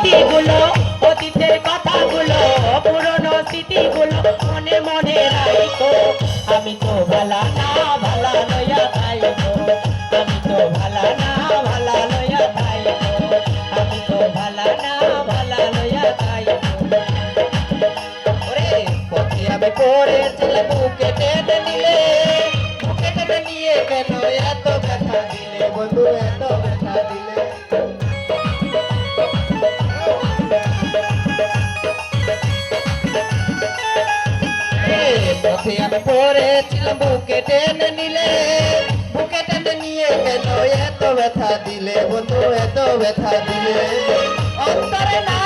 স্মৃতিগুলো অতীতের কথাগুলো পুরনো স্মৃতিগুলো মনে মনে রাখো আমি তো ভালা না ভালা লইয়া খাইবো আমি তো ভালা না ভালা লইয়া খাইবো আমি তো ভালা না ভালা লইয়া খাইবো ওরে পথে আমি পড়েছিলাম বুকে টেনে নিলে বুকে টেনে নিয়ে কেন এত ব্যথা দিলে বন্ধু এত ব্যথা দিলে পথে আমি পড়েছিলাম বুকে টেনে নিলে বুকে টেনে নিয়ে কেন এত ব্যথা দিলে বন্ধু এত ব্যথা দিলে অন্তরে না